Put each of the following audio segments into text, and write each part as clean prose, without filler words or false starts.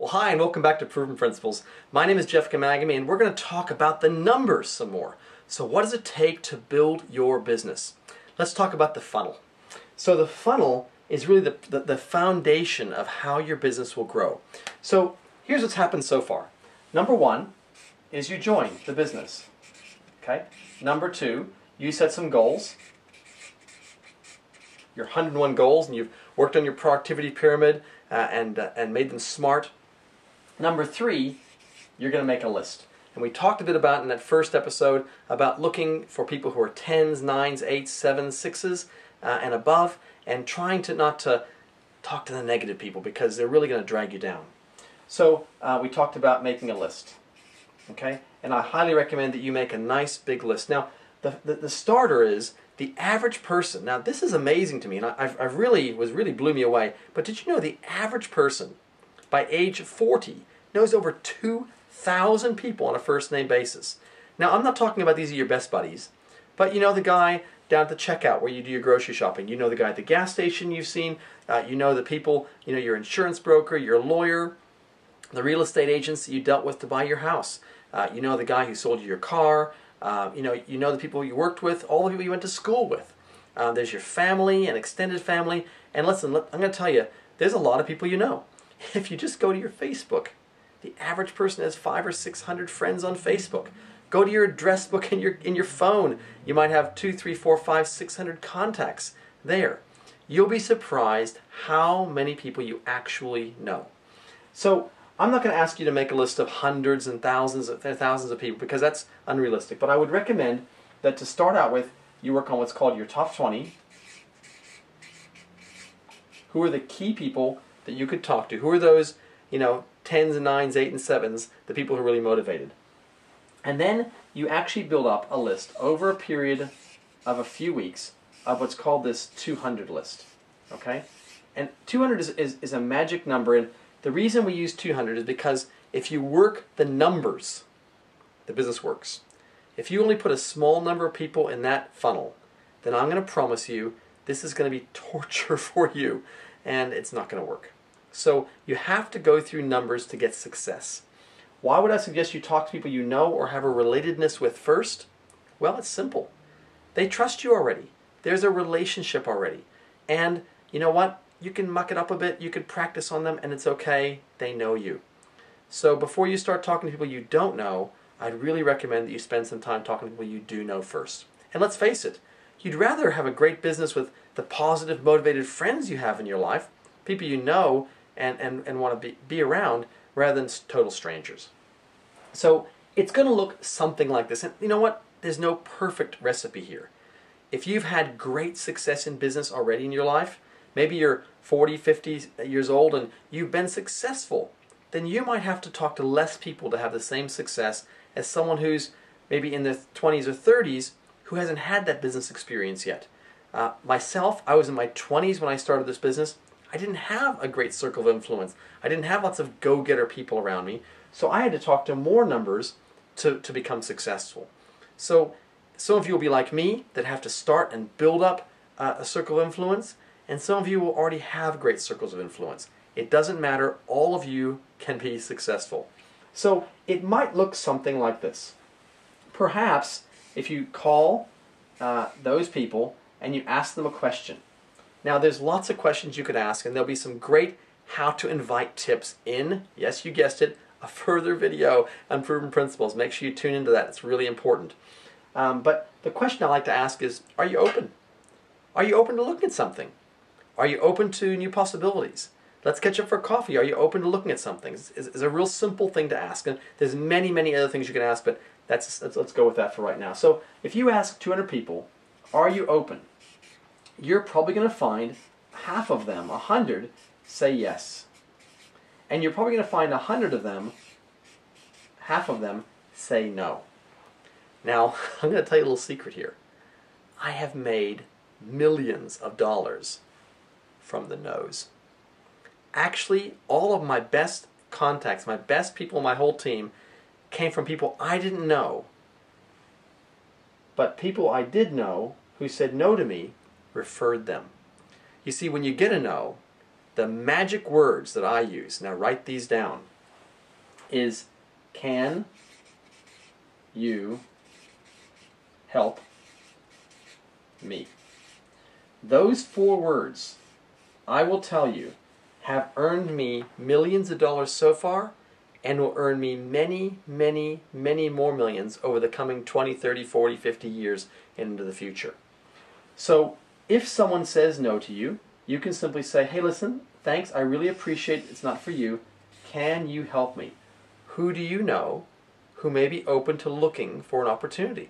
Well, hi, and welcome back to Proven Principles. My name is Jeff Kamagami, and we're going to talk about the numbers some more. So what does it take to build your business? Let's talk about the funnel. So the funnel is really the foundation of how your business will grow. So here's what's happened so far. Number one is you join the business. Okay. Number two, you set some goals. Your 101 goals, and you've worked on your productivity pyramid and made them smart. Number three, you're going to make a list. And we talked a bit about in that first episode about looking for people who are 10s, 9s, 8s, 7s, 6s and above, and trying to not to talk to the negative people because they're really going to drag you down. So we talked about making a list. Okay? And I highly recommend that you make a nice big list. Now, the starter is the average person. Now, this is amazing to me, and I've really blew me away. But did you know the average person by age 40 knows over 2,000 people on a first-name basis? Now, I'm not talking about these are your best buddies, but you know the guy down at the checkout where you do your grocery shopping. You know the guy at the gas station you've seen. You know the people, you know your insurance broker, your lawyer, the real estate agents that you dealt with to buy your house. You know the guy who sold you your car. You know the people you worked with, all the people you went to school with. There's your family and extended family. And listen, I'm going to tell you, there's a lot of people you know. If you just go to your Facebook, the average person has 500 or 600 friends on Facebook. Go to your address book in your phone. You might have 200, 300, 400, 500, 600 contacts there. You'll be surprised how many people you actually know. So I'm not going to ask you to make a list of hundreds and thousands of people because that's unrealistic. But I would recommend that to start out with, you work on what's called your top 20. Who are the key people that you could talk to? Who are those, 10s and 9s, 8s and 7s, the people who are really motivated? And then you actually build up a list over a period of a few weeks of what's called this 200 list. Okay? And 200 is a magic number, and the reason we use 200 is because if you work the numbers, the business works. If you only put a small number of people in that funnel, then I'm going to promise you this is going to be torture for you, and it's not going to work. So you have to go through numbers to get success. Why would I suggest you talk to people you know or have a relatedness with first? Well, it's simple. They trust you already. There's a relationship already. And you know what? You can muck it up a bit, you could practice on them, and it's okay, they know you. So before you start talking to people you don't know, I'd really recommend that you spend some time talking to people you do know first. And let's face it, you'd rather have a great business with the positive, motivated friends you have in your life, people you know and want to be around, rather than total strangers. So it's going to look something like this. And you know what? There's no perfect recipe here. If you've had great success in business already in your life, maybe you're 40, 50 years old and you've been successful, then you might have to talk to less people to have the same success as someone who's maybe in their 20s or 30s who hasn't had that business experience yet. Myself, I was in my 20s when I started this business. I didn't have a great circle of influence. I didn't have lots of go-getter people around me. So I had to talk to more numbers to become successful. So some of you will be like me that have to start and build up a circle of influence. And some of you will already have great circles of influence. It doesn't matter. All of you can be successful. So it might look something like this. Perhaps if you call those people and you ask them a question. Now there's lots of questions you could ask, and there'll be some great how to invite tips in, yes, you guessed it, a further video on Proven Principles. Make sure you tune into that. It's really important. But the question I like to ask is, are you open? Are you open to looking at something? Are you open to new possibilities? Let's catch up for coffee. Are you open to looking at something? It's a real simple thing to ask. And there's many, many other things you can ask, but let's go with that for right now. So if you ask 200 people, are you open? You're probably going to find half of them, 100, say yes. And you're probably going to find 100 of them, half of them, say no. Now, I'm going to tell you a little secret here. I have made millions of dollars from the no's. Actually, all of my best contacts, my best people on my whole team came from people I didn't know. But people I did know who said no to me referred them. You see, when you get a no, the magic words that I use, now write these down, is, can you help me? Those 4 words, I will tell you, have earned me millions of dollars so far, and will earn me many, many, many more millions over the coming 20, 30, 40, 50 years into the future. So if someone says no to you, you can simply say, hey, listen, thanks, I really appreciate it. It's not for you. Can you help me? Who do you know who may be open to looking for an opportunity?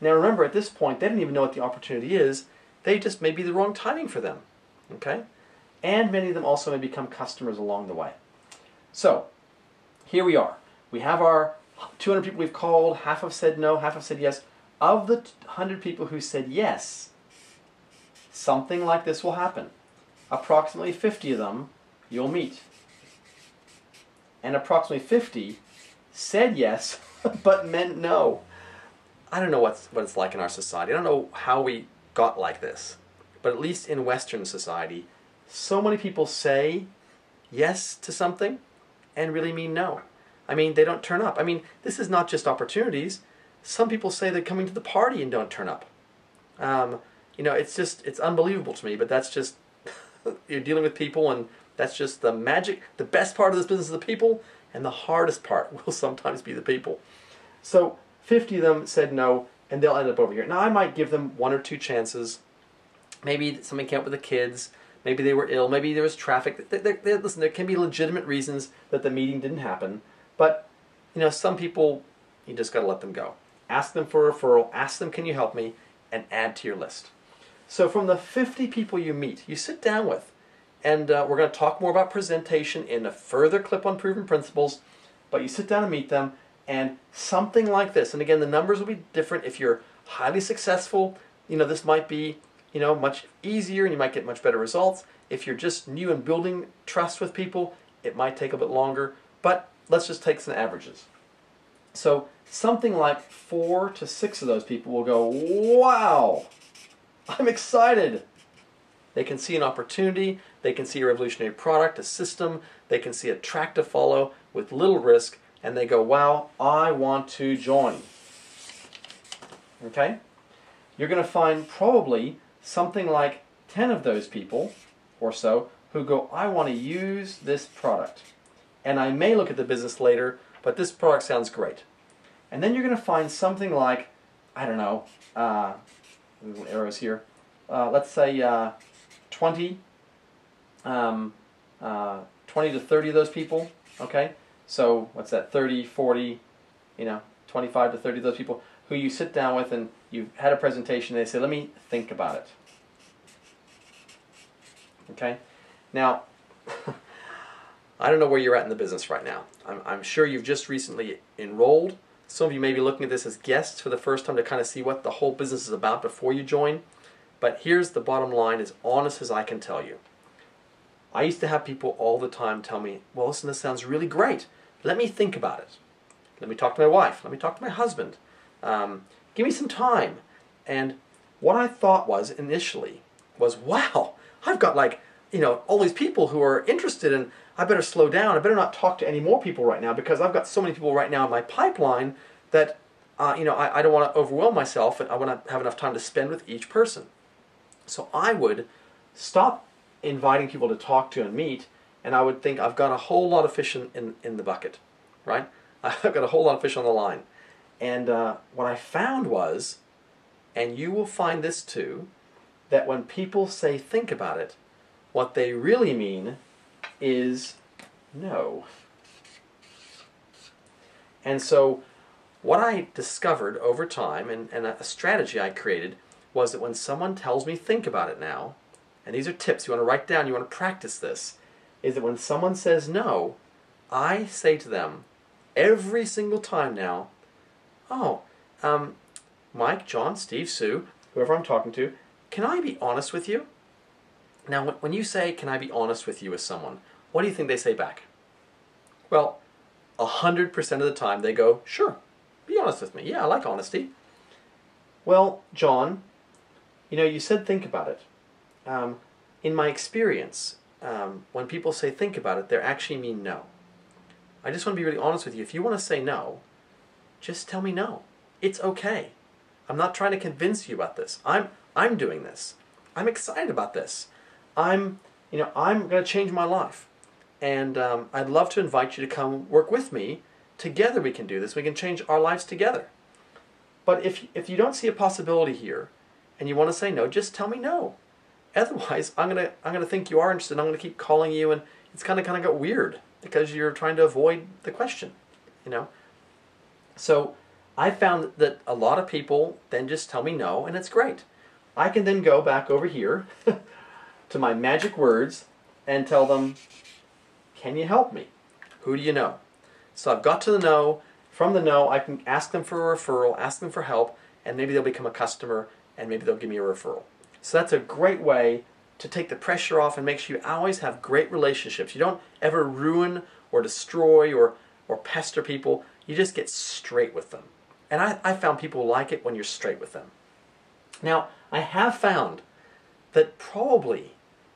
Now remember, at this point, they don't even know what the opportunity is. They just may be the wrong timing for them. Okay? And many of them also may become customers along the way. So, here we are. We have our 200 people we've called. Half have said no, half have said yes. Of the 100 people who said yes, something like this will happen. Approximately 50 of them you'll meet. And approximately 50 said yes, but meant no. I don't know what it's like in our society. I don't know how we got like this. But at least in Western society, so many people say yes to something and really mean no. I mean, they don't turn up. I mean, this is not just opportunities. Some people say they're coming to the party and don't turn up. You know, it's unbelievable to me, but that's just, you're dealing with people, and that's just the magic. The best part of this business is the people, and the hardest part will sometimes be the people. So 50 of them said no, and they'll end up over here. Now, I might give them 1 or 2 chances. Maybe something came up with the kids. Maybe they were ill. Maybe there was traffic. Listen, there can be legitimate reasons that the meeting didn't happen. But, you know, some people, you just got to let them go. Ask them for a referral. Ask them, can you help me? And add to your list. So from the 50 people you meet, you sit down with, and we're going to talk more about presentation in a further clip on proven principles, but you sit down and meet them, and something like this, and again, the numbers will be different. If you're highly successful, you know, this might be, you know, much easier, and you might get much better results. If you're just new and building trust with people, it might take a bit longer, but let's just take some averages. So something like 4 to 6 of those people will go, wow, I'm excited. They can see an opportunity, they can see a revolutionary product, a system, they can see a track to follow with little risk, and they go, wow, I want to join. Okay? You're going to find probably something like 10 of those people or so who go, I want to use this product. And I may look at the business later, but this product sounds great. And then you're going to find something like, I don't know, little arrows here, let's say 20 to 30 of those people, okay? So what's that, 30, 40, you know, 25 to 30 of those people who you sit down with and you've had a presentation, they say, let me think about it. Okay? Now, I don't know where you're at in the business right now. I'm sure you've just recently enrolled. Some of you may be looking at this as guests for the first time to kind of see what the whole business is about before you join. But here's the bottom line, as honest as I can tell you. I used to have people all the time tell me, well, listen, this sounds really great. Let me think about it. Let me talk to my wife. Let me talk to my husband. Give me some time. And what I thought was initially was, wow, I've got like, you know, all these people who are interested, and I better slow down. I better not talk to any more people right now because I've got so many people right now in my pipeline that, you know, I don't want to overwhelm myself, and I want to have enough time to spend with each person. So I would stop inviting people to talk to and meet, and I would think I've got a whole lot of fish in the bucket, right? I've got a whole lot of fish on the line. And what I found was, and you will find this too, that when people say think about it, what they really mean is no. And so what I discovered over time, and a strategy I created, was that when someone tells me think about it now, and these are tips you want to write down, you want to practice this, is that when someone says no, I say to them every single time now, oh, Mike, John, Steve, Sue, whoever I'm talking to, can I be honest with you? Now, when you say, can I be honest with you with someone, what do you think they say back? Well, 100% of the time they go, sure, be honest with me. Yeah, I like honesty. Well, John, you know, you said think about it. In my experience, when people say think about it, they actually mean no. I just want to be really honest with you. If you want to say no, just tell me no. It's okay. I'm not trying to convince you about this. I'm doing this. I'm excited about this. I'm going to change my life. And I'd love to invite you to come work with me. Together we can do this. We can change our lives together. But if you don't see a possibility here and you want to say no, just tell me no. Otherwise, I'm gonna think you are interested. I'm gonna keep calling you, and it's kind of got weird because you're trying to avoid the question, So I found that a lot of people then just tell me no, and it's great. I can then go back over here to my magic words and tell them, can you help me? Who do you know? So I've got to the no. From the no, I can ask them for a referral, ask them for help, and maybe they'll become a customer, and maybe they'll give me a referral. So that's a great way to take the pressure off and make sure you always have great relationships. You don't ever ruin or destroy or pester people. You just get straight with them. And I found people like it when you're straight with them. Now, I have found that probably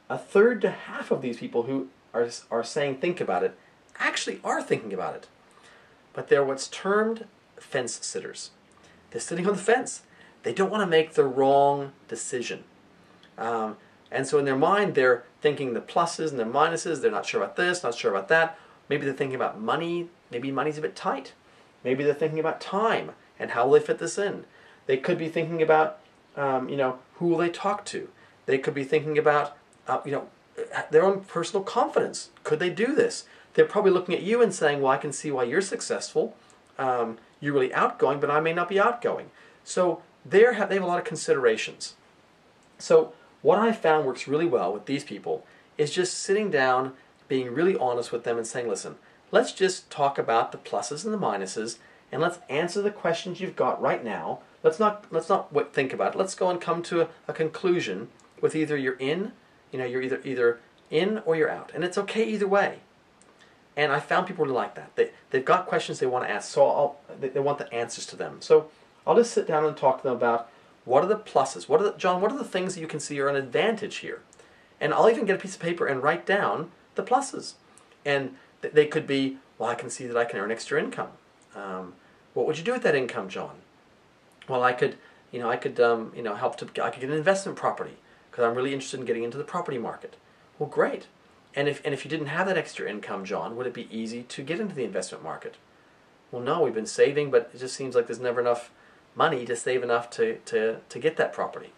a third to half of these people who are saying think about it actually are thinking about it. But they're what's termed fence sitters. They're sitting on the fence. They don't want to make the wrong decision. And so in their mind, they're thinking the pluses and the minuses. They're not sure about this, not sure about that. Maybe they're thinking about money. Maybe money's a bit tight. Maybe they're thinking about time and how will they fit this in. They could be thinking about, who will they talk to. They could be thinking about, their own personal confidence. Could they do this? They're probably looking at you and saying, well, I can see why you're successful. You're really outgoing, but I may not be outgoing. So they have a lot of considerations. So what I found works really well with these people is just sitting down, being really honest with them and saying, listen, let's just talk about the pluses and the minuses, and let's answer the questions you've got right now. Let's not think about it. Let's go and come to a conclusion with either you're in, you're either in or you're out. And it's okay either way. And I found people really like that. They've got questions they want to ask, so they want the answers to them. So I'll just sit down and talk to them about what are the pluses? John, what are the things that you can see are an advantage here? And I'll even get a piece of paper and write down the pluses. And they could be, well, I can see that I can earn extra income. What would you do with that income, John? Well, I could help I could get an investment property because I'm really interested in getting into the property market. Well, great. And if you didn't have that extra income, John, would it be easy to get into the investment market? Well, no, we've been saving, but it just seems like there's never enough money to save enough to get that property.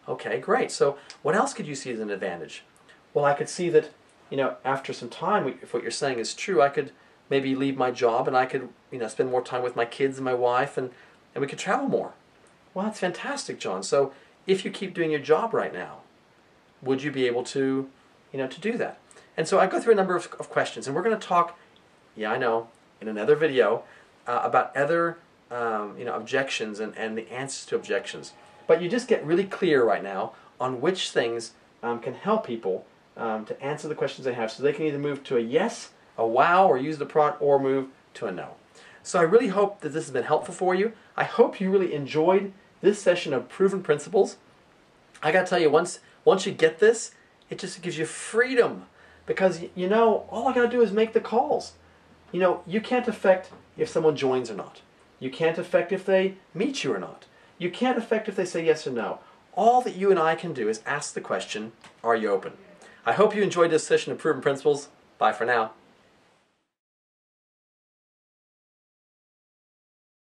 Okay, great. So what else could you see as an advantage? Well, I could see that, after some time, if what you're saying is true, I could maybe leave my job and I could, spend more time with my kids and my wife and we could travel more. Well, that's fantastic, John. So if you keep doing your job right now, would you be able to, to do that? And so I go through a number of questions, and we're going to talk, I know, in another video about other objections and the answers to objections. But you just get really clear right now on which things can help people to answer the questions they have, so they can either move to a yes, a wow, or use the product, or move to a no. So I really hope that this has been helpful for you. I hope you really enjoyed this session of Proven Principles. I got to tell you, once you get this, it just gives you freedom. Because, all I got to do is make the calls. You can't affect if someone joins or not. You can't affect if they meet you or not. You can't affect if they say yes or no. All that you and I can do is ask the question, are you open? I hope you enjoyed this session of Proven Principles. Bye for now.